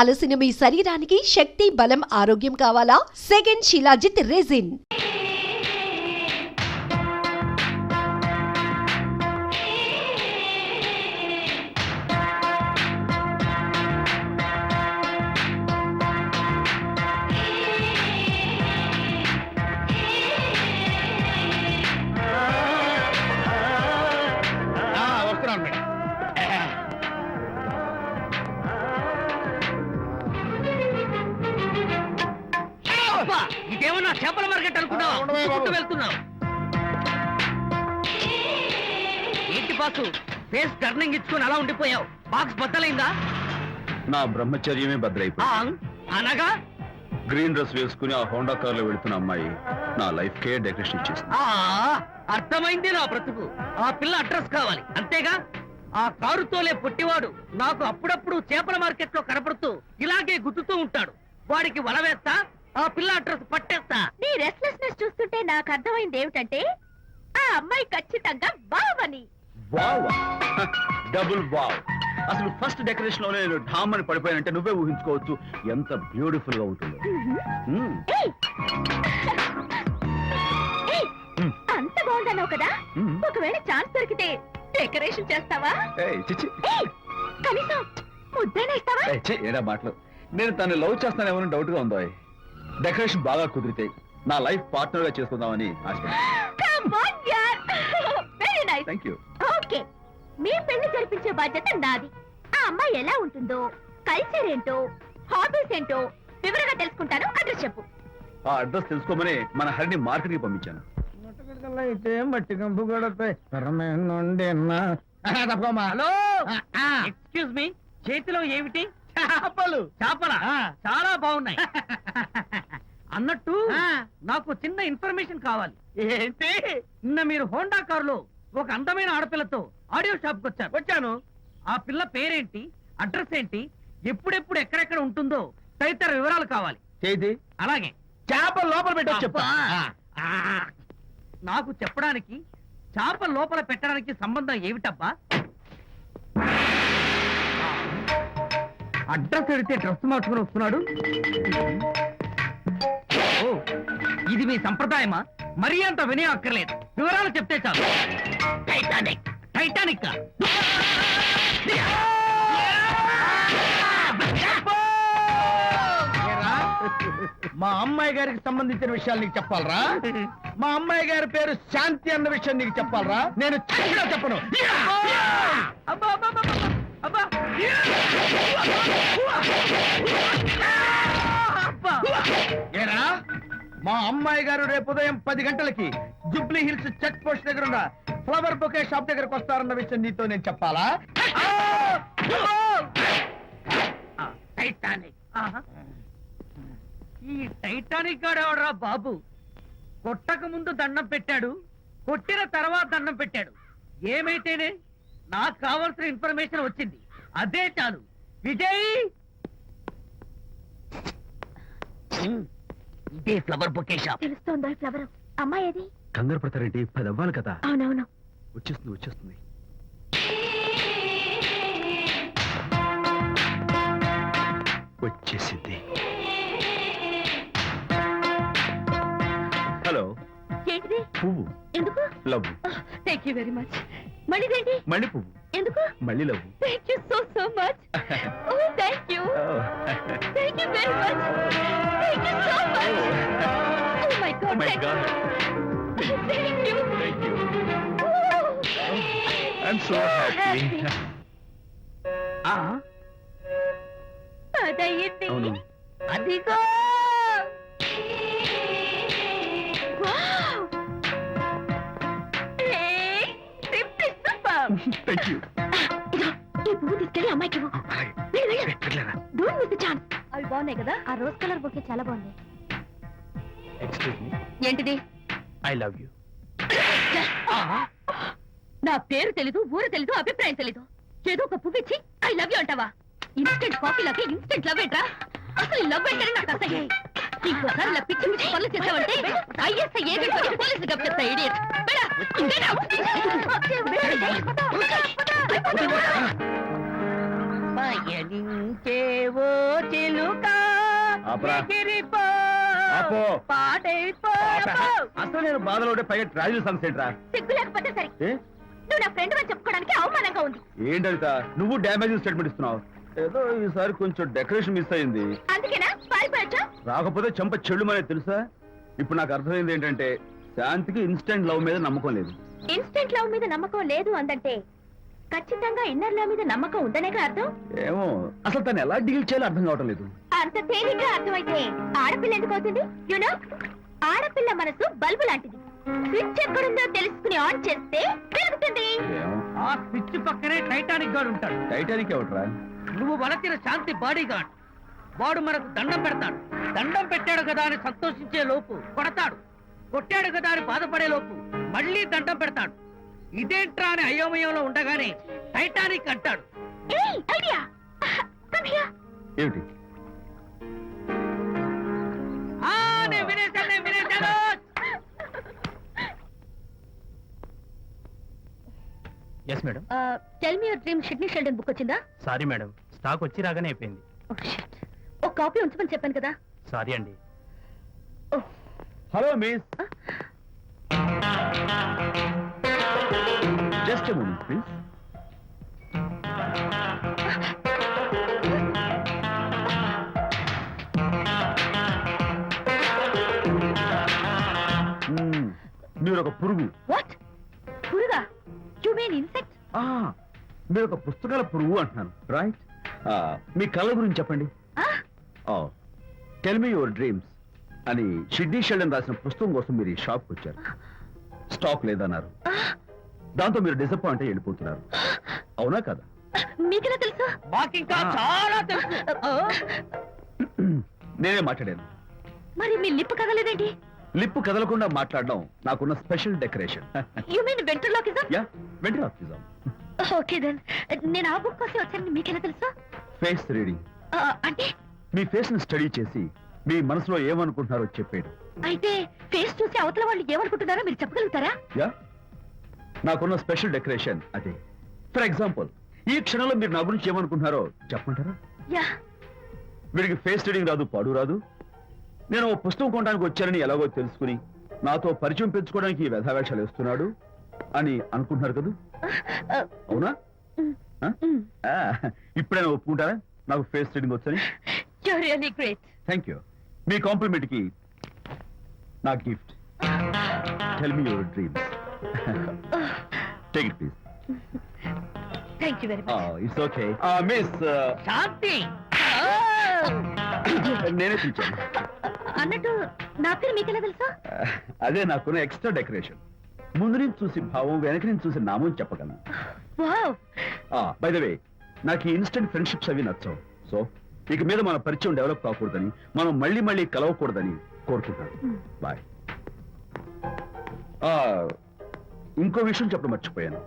అలసిన మీ శరీరానికి శక్తి, బలం, ఆరోగ్యం కావాలా? Second shilajit resin. ఇదేమన్నా చేపల మార్కెట్ అనుకున్నావు? వెళ్తున్నావు ఏంటి బాసు? ఫేస్ టర్నింగ్ ఇచ్చుకుని అలా ఉండిపోయావు. బాక్స్ బద్దలైందా? నా బ్రహ్మచర్యమే బద్దలైపోయి. అనగా గ్రీన్ డ్రెస్ వేసుకుని ఆ హోండా కార్ లో వెళుతున్న అమ్మాయి నా లైఫ్ కే డెకరేషన్ ఇచ్చేసింది. అర్థమైంది నా బ్రతుకు. ఆ పిల్ల అడ్రస్ కావాలి అంతేగా? ఆ కారుతోలే పొట్టివాడు నాకు అప్పుడప్పుడు చేపల మార్కెట్ లో కనపడుతూ ఇలాగే గుద్దుతూ ఉంటాడు. వాడికి వల వేస్తా, ఆ పిల్ల అడ్రస్ పట్టేస్తా. నీ రెస్ట్లెస్నెస్ చూస్తుంటే నాకు అర్థమైంది ఏమిటంటే ఆ అమ్మాయి ఖచ్చితంగా బావని. Wow, double wow. అసలు ఫస్ట్ డెకరేషన్ లోనే నేను ఢామ్ అని పడిపోయానంటే నువ్వే ఊహించుకోవచ్చు ఎంత బ్యూటిఫుల్ గా ఉంటుందో. అంత బాగుందన్నావు కదా, ఒకవేళ ఛాన్స్ దొరికితే డెకరేషన్ చేస్తావా? కనీసం ముద్దైనా ఇస్తావా? ఏరా మాటలు. నేను తను లవ్ చేస్తానేమో డౌట్ గా ఉందో. డెకరేషన్ బాగా కుదిరితే నా లైఫ్ పార్ట్నర్ గా చేసుకుందామని ఆశ. ఓకే, మీ పెళ్లి జరిపించే బాధ్యత నాది. ఆ అమ్మాయి ఎలా ఉంటుందో, కల్చర్ ఏంటో, హాబీస్ ఏంటో వివరంగా తెలుసుకుంటాను. అడ్రస్ చెప్పు. ఆ అడ్రస్ తెలుసుకోమని మన హరిని మార్కెట్ కి పంపించాను. ఎక్స్క్యూజ్ మీ, చేతిలో ఏమిటి? చేపలు. చేపల చాలా బాగున్నాయి. అన్నట్టు నాకు చిన్న ఇన్ఫర్మేషన్ కావాలి. ఏంటి? నిన్న మీరు హోండా కారులో ఒక అందమైన ఆడపిల్లతో ఆడియో షాప్ కు వచ్చాను. ఆ పిల్ల పేరేంటి, అడ్రస్ ఏంటి, ఎప్పుడెప్పుడు ఎక్కడెక్కడ ఉంటుందో తదితర వివరాలు కావాలి. అలాగే చేప లోపల పెట్ట. నాకు చెప్పడానికి చేప లోపల పెట్టడానికి సంబంధం ఏమిటబ్బా? అడ్రస్ అడిగితే డ్రెస్ మార్చుకుని వస్తున్నాడు. ఓ, ఇది మీ సంప్రదాయమా? మరీ అంత వినయం అక్కర్లేదు, వివరాలు చెప్తే చాలు. టైటానిక్. టైటానిక్ మా అమ్మాయి గారికి సంబంధించిన విషయాలు నీకు చెప్పాలరా? మా అమ్మాయి గారి పేరు శాంతి అన్న విషయం నీకు చెప్పాలరా? నేను చెప్పను. ఏరా, మా అమ్మాయి గారు రేపు ఉదయం 10 గంటలకి జుబ్లీ హిల్స్ చెక్ పోస్ట్ దగ్గర ఉన్న ఫ్లవర్ బొకే షాప్ దగ్గరకు వస్తారన్న విషయం నీతో నేను చెప్పాలా? టైటానిక్. ఈ టైటానిక్ గాడెవడరా బాబు? కొట్టక ముందు దండం పెట్టాడు, కొట్టిన తర్వాత దండం పెట్టాడు. ఏమైతేనే నాకు కావాల్సిన ఇన్ఫర్మేషన్ వచ్చింది, అదే చాలు. విజయ్, ఇదే ఫ్లవర్ బొకే షాప్. తెలుస్తోందా ఫ్లవర్? అమ్మాయి ఏది? కంగారు పడతారేంటి? 10 అవ్వాలి కదా. అవునవును, వచ్చేస్తుంది. వచ్చేసింది. హలో. ఏంటిది? పువ్వు. ఎందుకు? Love. Thank you very much. మళ్ళీదేంటి? మళ్ళీ పువ్వు. ఎందుకు? మళ్ళీ love. Thank you so much. Oh thank you. Thank you very much. Thank you so much. Oh my god. Thank you. I'm so happy. అదయ్యింది. అవును. అదిగో. Thank you. ఈ పువ్వు తీసుకెళ్ళి అమ్మాయికి ఇవ్వు. Don't miss the chance. అవి బాగున్నాయి కదా? ఆ రోజ్ కలర్ బొకే చాలా బాగుంది. Excuse me. ఏంటిది? I love you. నా పేరు తెలీదు, ఊరు తెలీదు, అభిప్రాయం తెలీదు. ఏదో ఒక పువ్వు ఇచ్చి ఐ లవ్ యూ అంటావా? ఇన్స్టెంట్ కాఫీ లాగే ఇన్స్టెంట్ లవ్ ఏంట్రా? అసలు లవ్ ఏంటని నాకు అసహ్యం. ఇంకోసారి ఇలా పిచ్చి పిచ్చి పనులు చేసావంటే ఐఎస్ఐ ఏజెంట్ వచ్చి పోలీసులు కప్పిస్తా. ఇడియట్. పయనించేవో చిలుక ఆపరా. ఎగిరిపో, ఆపు. పాడైపో. అసలు నేను బాధలో ఉంటే పైగా ట్రాజల్ సంసేట్రా. సిగ్గు లేకపోతే సరే నువ్వు నా ఫ్రెండ్ అని చెప్పుకోవడానికి అవమానంగా ఉంది. ఏంటంట నువ్వు డ్యామేజ్ స్టేట్మెంట్ ఇస్తున్నావు. ఏదో ఈసారి కొంచెం డెకరేషన్ మిస్ అయింది. అందుకేనా పారిపోయొచ్చా? రాకపోతే చెంప చెల్లుమనే తెలుసా. ఇప్పుడు నాకు అర్థమైంది ఏంటంటే శాంతికి ఇన్స్టెంట్ లవ్ మీద నమ్మకం లేదు. ఇన్స్టెంట్ లవ్ మీద నమ్మకం లేదు అందంటే ఖచ్చితంగా ఇన్నర్ లవ్ మీద నమ్మకం ఉందనేగా అర్థం. ఏమో అసలు తను ఎలా డీల్ చేయాలో అర్థం కావటం లేదు. అంత తేలిగ్గా అర్థమైతే ఆడపిల్ల ఎందుకు అవుతుంది? యునో, ఆడపిల్ల మనసు బల్బు లాంటిది. స్విచ్ ఎక్కడుందో తెలుసుకుని ఆన్ చేస్తే పెరుగుతుంది. ఏమో ఆ స్విచ్ పక్కనే టైటానిక్ గార్డ్ ఉంటాడు. టైటానిక్ ఎవట్రా? నువ్వు వలచిన శాంతి బాడీ గార్డ్. వాడు మనకు దండం పెడతాడు. దండం పెట్టాడు కదా అని సంతోషించే లోపు కొడతాడు. కొట్టాడు కదా అని బాధపడే లోపు మళ్ళీ దండం పెడతాడు. ఇదేంట్రా అని అయోమయంలో ఉండగానే టైటానిక్ అంటాడు. ఏయ్, ఐడియా. Come here. ఏమిటి? నేను వినేశాను. Yes madam. Tell me your dream Sidney Sheldon book వచ్చిందా? సారీ మేడం, స్టాక్ వచ్చి రాగానే అయిపోయింది. ఒక కాపీ ఉంచమని చెప్పాను కదా. సారీ అండి. Hello miss, just a moment please. మీరు ఒక పురుగు. వాట్? పురుగా? You mean insect? మీరు ఒక పుస్తకాల పురుగు అంటున్నాను, రైట్? మీ కళ గురించి చెప్పండి. టెల్ మీ యువర్ డ్రీమ్స్ అని షిడ్నీ షెల్డన్ రాసిన పుస్తకం కోసం మీరు ఈ షాప్కి వచ్చారు. స్టాక్ లేదన్నారు. దాంతో మీరు డిసప్పాయింట్ అయ్యి వెళ్ళిపోతున్నారు. అవునా కదా? మీకెలా తెలుసు? మాకింకా చాలా తెలుసు. నేనే మాట్లాడాను. మరి మీ లిప్ కదలేదేంటి? లిప్పు కదలకుండా మాట్లాడడం నాకున్న special decoration. You mean ventriloquism? Yeah, ventriloquism. Okay then. నేను ఆ బుక్ కోసం వచ్చానని మీకెలా తెలుసు? Face reading. అంటే మీ ఫేస్ ని స్టడీ చేసి మీ మనసులో ఏమనుకుంటున్నారో చెప్పేడు. అయితే ఫేస్ చూసి అవతల వాళ్ళు ఏమనుకుంటున్నారో మీరు చెప్పగలుగుతారా? యా, నాకున్న స్పెషల్ డెకరేషన్ అదే. ఫర్ ఎగ్జాంపుల్, ఈ క్షణంలో మీరు నా గురించి ఏమనుకుంటున్నారో చెప్పమంటారా? యా. వీడికి ఫేస్ రీడింగ్ రాదు, పాడు రాదు. నేను ఓ పుస్తకం కొనడానికి వచ్చానని ఎలాగో తెలుసుకుని నాతో పరిచయం పెంచుకోవడానికి వ్యధావేషాలు వేస్తున్నాడు అని అనుకుంటున్నారు కదా? అవునా? ఇప్పుడైనా ఒప్పుకుంటారా నాకు ఫేస్ రీడింగ్ వచ్చని? You are really great. Thank you. మీ కాంప్లిమెంట్ కి నా gift. Tell me your dreams. Take it please. Thank you very much. It's okay. Miss Shanti. నేనే పిలిచాను. అన్నట్టు నా పేరు మీకెలా తెలుసా? అదే నాకున్న ఎక్స్ట్రా డెకరేషన్. ముందు నుంచి చూసి భావం, వెనక నుంచి చూసి నామం చెప్పగలను. వావ్. బై ద వే, నాకు ఈ ఇన్స్టెంట్ ఫ్రెండ్షిప్స్ అవి నచ్చవు. సో ఇక మీద మన పరిచయం డెవలప్ కాకూడదని, మనం మళ్ళీ మళ్ళీ కలవకూడదని కోరుకుంటాను. బాయ్. ఇంకో విషయం చెప్పడం మర్చిపోయాను.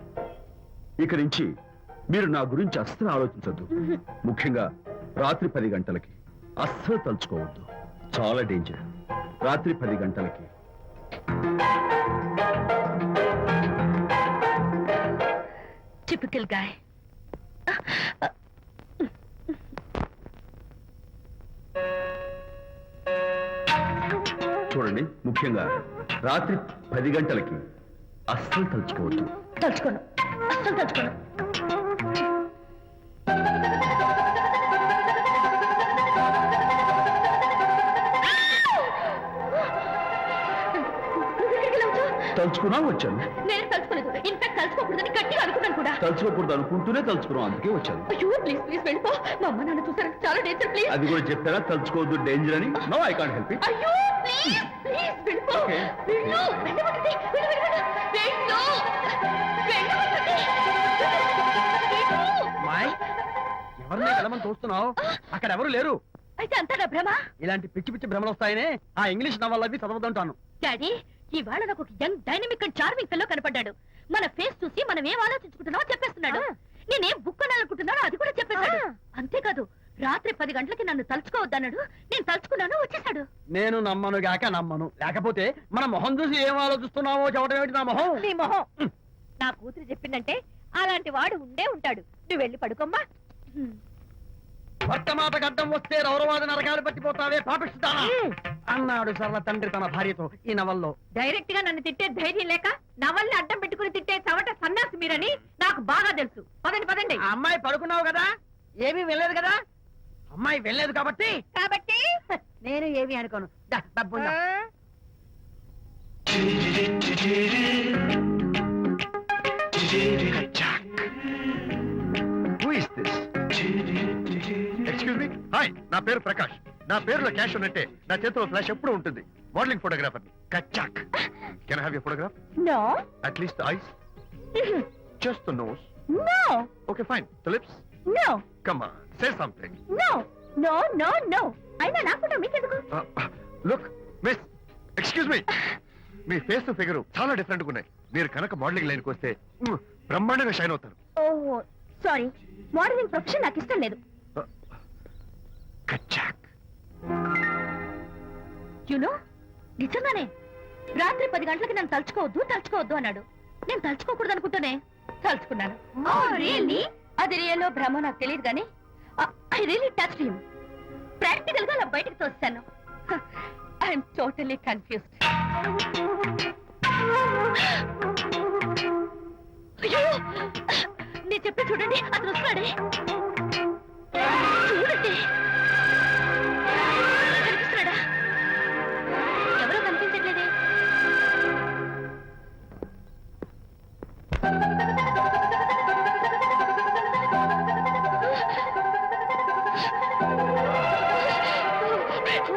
ఇక నుంచి మీరు నా గురించి అస్సలు ఆలోచించొద్దు. ముఖ్యంగా రాత్రి 10 గంటలకి అస్సలు తలుచుకోవద్దు. చాలా డేంజర్. రాత్రి 10 గంటలకి. Typical guy. చూడండి, ముఖ్యంగా రాత్రి 10 గంటలకి అస్సలు తలుచుకోవద్దు. తలుచుకోను, అస్సలు తలుచుకోను. తలుచుకున్నా వచ్చాను. నేను తలుచుకోలేదు. ఇన్ఫాక్ట్ తలుచుకోకూడదని గట్టిగా అనుకున్నాను కూడా. తలుచుకోకూడదు అనుకుంటూనే తలుచుకున్నాం, అందుకే వచ్చాను. అయ్యో ప్లీజ్ ప్లీజ్ వెళ్ళిపో. మా అమ్మ నాన్న చూసారంటే చాలా డేంజర్. ప్లీజ్. అది కూడా చెప్పారా తలుచుకోవద్దు డేంజర్ అని? No, I can't help it. అయ్యో ప్లీజ్ ప్లీజ్ వెళ్ళిపో. Okay. వెళ్ళు, వెళ్ళమంటుంది. వెళ్ళు, వెళ్ళు, వెళ్ళు. వెళ్ళు. వెళ్ళమంటుంది. వెళ్ళు. మాయ్, ఎవరిని వెళ్ళమని చూస్తున్నావు? అక్కడ ఎవరు లేరు. అయితే అంతా నా భ్రమ? ఇలాంటి పిచ్చి పిచ్చి భ్రమలు వస్తాయనే ఆ ఇంగ్లీష్ నవల్ అవి చదవదంటాను. డాడీ, ఇవాళ నాకు ఒక young dynamic and charming fellow కనపడ్డాడు. మన ఫేస్ చూసి మనం ఏం ఆలోచించుకుంటున్నామో చెప్పేస్తున్నాడు. నేనేం బుక్ అనాలనుకుంటున్నానో అది కూడా చెప్పేశాడు. అంతేకాదు, రాత్రి 10 గంటలకి నన్ను తలుచుకోవద్దన్నాడు. నేను తలుచుకున్నాను, వచ్చేసాడు. నేను నమ్మను గాక నమ్మను. లేకపోతే మన మొహం చూసి ఏం ఆలోచిస్తున్నావో చెప్పడం ఏమిటి? నా మొహం నీ మొహం. నా కూతురు చెప్పిందంటే అలాంటి వాడు ఉండే ఉంటాడు. నువ్వు వెళ్ళి పడుకోమ్మా. భర్త మాట గడ్డం వస్తే రౌరవాది నరకాలు పట్టిపోతావే పాపిస్తానా అన్నాడు సరళ తండ్రి తన భార్యతో ఈ నవల్లో. డైరెక్ట్ గా నన్ను తిట్టే ధైర్యం లేక నవల్ని అడ్డం పెట్టుకుని తిట్టే చవట సన్నాసి మీరని నాకు బాగా తెలుసు. పదండి పదండి. ఆ అమ్మాయి పడుకున్నావు కదా, ఏమీ వెళ్ళలేదు కదా. అమ్మాయి వెళ్ళలేదు కాబట్టి కాబట్టి నేను ఏమీ అనుకోను. దా, డబ్బు ఉందా? ఎక్స్క్యూజ్ మీ, హాయ్, నా పేరు ప్రకాష్. నా పేరులో క్యాష్ ఉన్నట్టే నా చేతిలో ఫ్లాష్ ఎప్పుడూ ఉంటుంది. మోడలింగ్ ఫోటోగ్రాఫర్ కచ్చాక్. Can I have your photograph? No at least the eyes, just the nose. No okay fine, the lips. No come on, say something. No no no no. అయినా నా ఫోటో మీకెందుకు? Look miss, excuse me, మీ face figure చాలా different గా ఉన్నాయి. మీరు కనుక modelling లైన్కి వస్తే బ్రహ్మాండంగా షైన్ అవుతారు. ఓహో సారీ, మోడలింగ్ ప్రొఫెషన్ నాకు ఇష్టం లేదు. కచ్చాక్. యునో నిజంగానే రాత్రి 10 గంటలకి నన్ను తలుచుకోవద్దు అన్నాడు. నేను తలుచుకోకూడదు అనుకుంటూనే తలుచుకున్నాను. అది రియల్లో భ్రమ నాకు తెలియదు కానీ I really touch him. Practical గా అలా బయటకు తోస్తాను. I'm totally confused. అయ్యో నేను చెప్పి చూడండి, అతను వస్తున్నాడే. చూడండి, కనిపిస్తున్నాడా? ఎవరో కనిపించట్లేదే.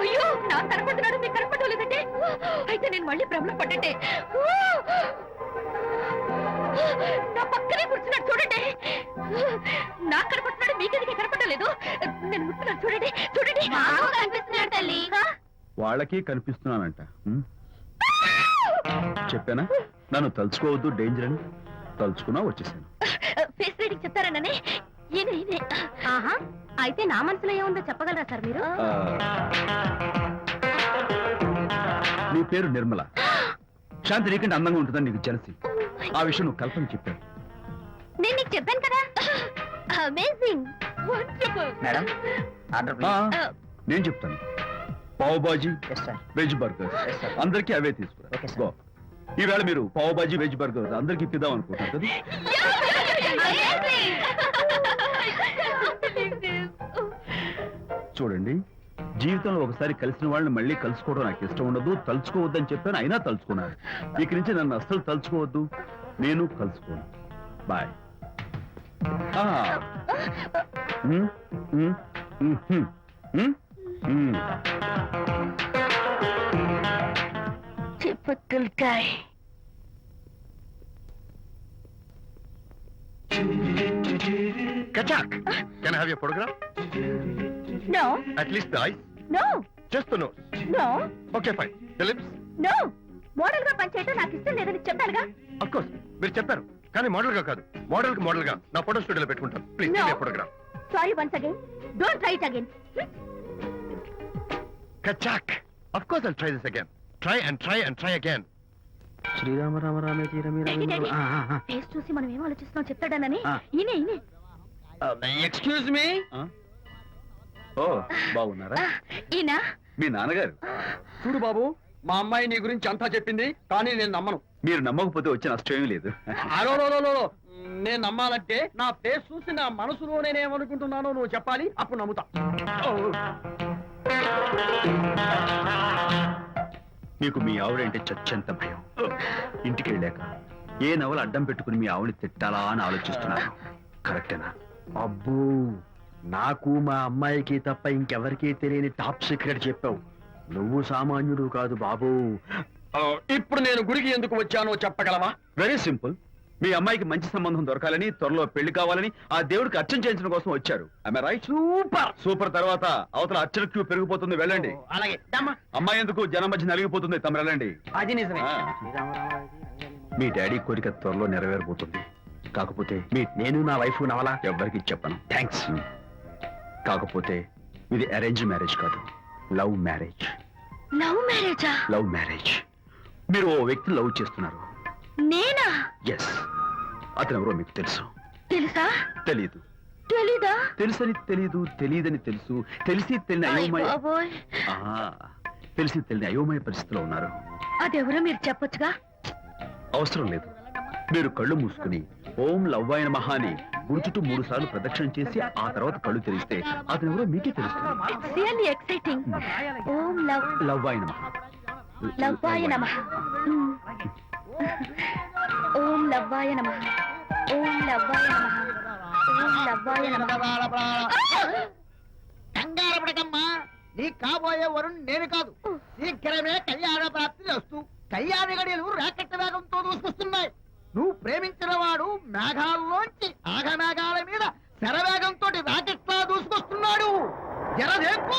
అయ్యో నాకు కనపడుతున్నాడు, మీకు కనపడలేదు లేదంటే అయితే నేను మళ్ళీ భ్రమలో పడ్డంటే. నా పక్కనే కూర్చున్నాడు చూడండి. నాకు కనపడుతున్నాడు, మీకెందుకు కనపడలేదు? నేను ముట్టున్నాను చూడండి చూడండి. కనిపిస్తున్నాడు తల్లి. వాళ్ళకి కనిపిస్తున్నానంట. చెప్పానా నన్ను తలుచుకోవద్దు, డేంజర్ అని. తలుచుకున్నా వచ్చేసాను. ఫేస్ రీడింగ్ చెప్తారననే. ఈయనే. ఆహా, అయితే నా మనసులో ఏముందో చెప్పగలరా సార్ మీరు? నీ పేరు నిర్మల. శాంతి నీకంటే అందంగా ఉంటుందని నీకు తెలిసి ఆ విషయం నువ్వు కల్పన చెప్పాను. నేను నీకు చెప్పాను కదా. Amazing, wonderful. మేడం ఆర్డర్ ఆ, నేను చెప్తాను. పావ్ బాజీ, వెజ్ బర్గర్, అందరికీ అవే తీసుకురా. Okay, sir. గో. ఈవేళ మీరు పావ్ బాజీ, వెజ్ బర్గర్ అందరికి ఇప్పిద్దాం అనుకుంటారు కదా. చూడండి, జీవితంలో ఒకసారి కలిసిన వాళ్ళని మళ్ళీ కలుసుకోవడం నాకు ఇష్టం ఉండదు. తలుచుకోవద్దని చెప్పాను, అయినా తలుచుకున్నాను. ఇక నుంచి నన్ను అస్సలు తలుచుకోవద్దు, నేను కలుసుకోను. బాయ్. Typical guy. కచ్చాక్. Can I have your photograph? No, at least the eyes, no, just the nose. no, okay fine, the lips. no. Model గా పనిచేయటం నాకు ఇష్టం లేదని చెప్పానుగా. అఫ్ కోర్స్ మీరు చెప్పారు, కానీ మోడల్ గా కాదు. మోడల్ గా నా ఫోటో స్టూడియోలో పెట్టుకుంటాను. Please No. Photograph. Sorry once again. Don't try it again. కచ్చాక్. Of course I'll try this again. Try and try and try again. శ్రీరామ రామ రామే తీరమి ఫేస్ చూసి మనం ఏం ఆలోచిస్తున్నాం చెప్తాడనని. ఆ. ఈయనే. Excuse me. ఓ, బాగున్నారా? ఈయన మీ నాన్నగారు. చూడు బాబు, మా అమ్మాయి నీ గురించి అంతా చెప్పింది, కానీ నేను నమ్మను. మీరు నమ్మకపోతే వచ్చే నష్టం ఏమీ లేదు. అలో నేను నమ్మాలంటే నా ఫేస్ చూసి నా మనసులో నేనేమనుకుంటున్నానో నువ్వు చెప్పాలి, అప్పుడు నమ్ముతా. మీకు మీ ఆవిడంటే చచ్చంత భయం. ఇంటికి వెళ్ళాక ఏ నవల అడ్డం పెట్టుకుని మీ ఆవిడ తిట్టాలా అని ఆలోచిస్తున్నాను. కరెక్టేనా? అబ్బో, నాకు మా అమ్మాయికి తప్ప ఇంకెవరికీ తెలియని టాప్ సీక్రెట్ చెప్పావు. నువ్వు సామాన్యుడు కాదు బాబు. ఇప్పుడు నేను గుడికి ఎందుకు వచ్చానో చెప్పగలవా? Very simple. మీ అమ్మాయికి మంచి సంబంధం దొరకాలని, త్వరలో పెళ్లి కావాలని ఆ దేవుడికి అర్చన చేయించడం కోసం వచ్చారు. Am I right? సూపర్. తర్వాత అవతల అర్చన క్యూ పెరిగిపోతుంది, వెళ్ళండి. అలాగే. అమ్మాయి ఎందుకు జనం మధ్య నలిగిపోతుంది, తమ వెళ్ళండి. అది నిజమే. ఆ. మీ డాడీ కోరిక త్వరలో నెరవేరబోతుంది. కాకపోతే నేను నా వైఫ్ నవలా ఎవ్వరికి చెప్పను. థ్యాంక్స్. కాకపోతే ఇది అరేంజ్ మ్యారేజ్ కాదు, లవ్ మ్యారేజ్. లవ్ మ్యారేజా? Love marriage. మీరు ఓ వ్యక్తి లవ్ చేస్తున్నారు. నేనా? ఎస్. అతను ఎవరో మీకు తెలుసు? తెలుసా? తెలీదు. తెలీదా? తెలుసని తెలీదు, తెలియదని తెలుసు, తెలిసి తెలియని అయోమయ బాబోయ్, ఆ, తెలిసి తెలియని అయోమయ పరిస్థితిలో ఉన్నారు. అదెవరో మీరు చెప్పొచ్చుగా. అవసరం లేదు. మీరు కళ్ళు మూసుకుని ఓం లవ్వాయ నమః అని గుడి చుట్టూ 3 సార్లు ప్రదక్షిణ చేసి ఆ తర్వాత కళ్ళు తెరిస్తే అతను ఎవరో మీకే తెలుస్తుంది. It's really exciting. ఓం లవ్వాయ నమః. లవ్వాయ నమః. ఓం లవ్వాయ నమః. ఓం లవ్వాయ నమః. ఓం లవ్వాయ నమః. కంగారు పడకమ్మా, నీ కాబోయే వరుణ్ నేను కాదు. శీఘ్రమే కళ్యాణ ప్రాప్తి వస్తూ కళ్యాణ గడియలు రాకెట్ వేగంతో దూసుకొస్తున్నాయి. నువ్వు ప్రేమించిన వాడు మేఘాల్లోంచి ఆగమేఘాల మీద శరవేగంతో రాకెట్లా దూసుకొస్తున్నాడు. జరదేపు